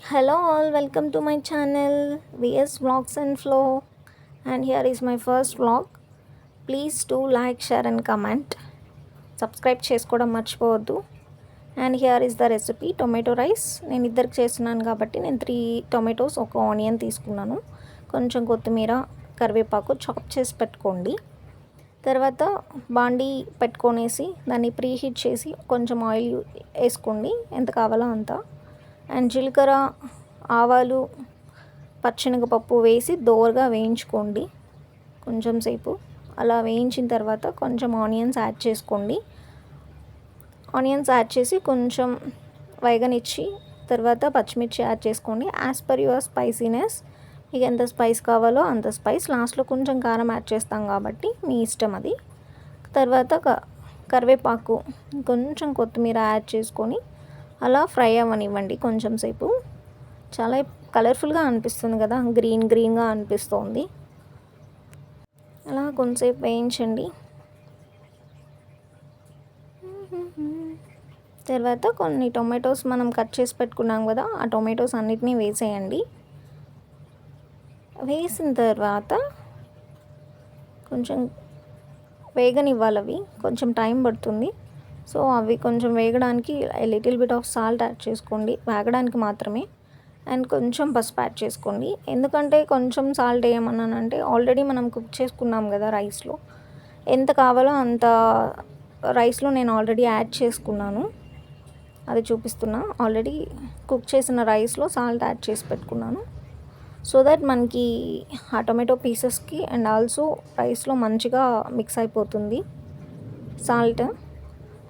Hello all, welcome to my channel VS Vlogs and Flow, and here is my first vlog. Please do like, share and comment. Subscribe చేసుకోవడం మర్చిపోవద్దు. And here is the recipe tomato rice. నేను ఇద్దరికి చేస్తున్నాను కాబట్టి నేను 3 tomatoes ఒక onion తీసుకున్నాను. కొంచెం కొత్తిమీర కరివేపాకు చాప్ చేసి పెట్టుకోండి. తర్వాత బాండీ పెట్టుకొనేసి దాన్ని ప్రీ హీట్ చేసి కొంచెం ఆయిల్ వేసుకోండి, ఎంత కావాలో అంత. అండ్ జీలకర్ర, ఆవాలు, పచ్చెనగపప్పు వేసి దోరగా వేయించుకోండి కొంచెం సేపు. అలా వేయించిన తర్వాత కొంచెం ఆనియన్స్ యాడ్ చేసుకోండి. ఆనియన్స్ యాడ్ చేసి కొంచెం వేగనిచ్చి తర్వాత పచ్చిమిర్చి యాడ్ చేసుకోండి. యాజ్ పర్ యువర్ స్పైసీనెస్, మీకు ఎంత స్పైస్ కావాలో అంత స్పైస్. లాస్ట్లో కొంచెం కారం యాడ్ చేస్తాం కాబట్టి మీ ఇష్టం అది. తర్వాత కరివేపాకు, కొంచెం కొత్తిమీర యాడ్ చేసుకొని అలా ఫ్రై అవ్వనివ్వండి కొంచెం సేపు. చాలా కలర్ఫుల్గా అనిపిస్తుంది కదా, గ్రీన్గా అనిపిస్తుంది. అలా కొంచెంసేపు వేయించండి. తర్వాత కొన్ని టొమాటోస్ మనం కట్ చేసి పెట్టుకున్నాం కదా, ఆ టొమాటోస్ అన్నిటినీ వేసేయండి. వేసిన తర్వాత కొంచెం వేగనివ్వాలి, అవి కొంచెం టైం పడుతుంది. సో అవి కొంచెం వేగడానికి little bit of salt add చేసుకోండి, వేగడానికి మాత్రమే. అండ్ కొంచెం పసుపు యాడ్ చేసుకోండి. ఎందుకంటే కొంచెం సాల్ట్ వేయమన్నానంటే ఆల్రెడీ మనం కుక్ చేసుకున్నాం కదా రైస్లో, ఎంత కావాలో అంత రైస్లో నేను ఆల్రెడీ యాడ్ చేసుకున్నాను, అది చూపిస్తున్నా. ఆల్రెడీ కుక్ చేసిన రైస్లో సాల్ట్ యాడ్ చేసి పెట్టుకున్నాను, సో దట్ మనకి ఆ టొమాటో పీసెస్కి అండ్ ఆల్సో రైస్లో మంచిగా మిక్స్ అయిపోతుంది సాల్ట్.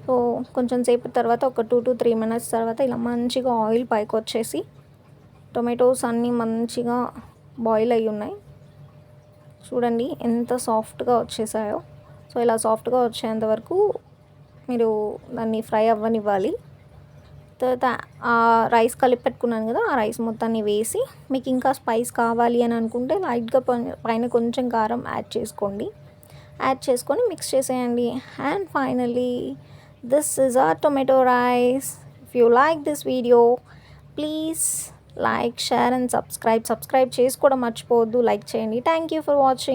సో కొంచెం సేపు తర్వాత ఒక 2 to 3 minutes తర్వాత ఇలా మంచిగా ఆయిల్ పైకి వచ్చేసి టొమాటోస్ అన్నీ మంచిగా బాయిల్ అయ్యి ఉన్నాయి. చూడండి ఎంత సాఫ్ట్గా వచ్చేసాయో. సో ఇలా సాఫ్ట్గా వచ్చేంత వరకు మీరు దాన్ని ఫ్రై అవ్వనివ్వాలి. తర్వాత ఆ రైస్ కలిపి పెట్టుకున్నాను కదా, ఆ రైస్ మొత్తాన్ని వేసి మీకు ఇంకా స్పైస్ కావాలి అని అనుకుంటే లైట్గా పైన కొంచెం కారం యాడ్ చేసుకోండి. యాడ్ చేసుకొని మిక్స్ చేసేయండి. And finally this is our tomato rice. If you like this video, please like, share and subscribe చేసుకోవడం మర్చిపోవద్దు. లైక్ చేయండి. Thank you for watching.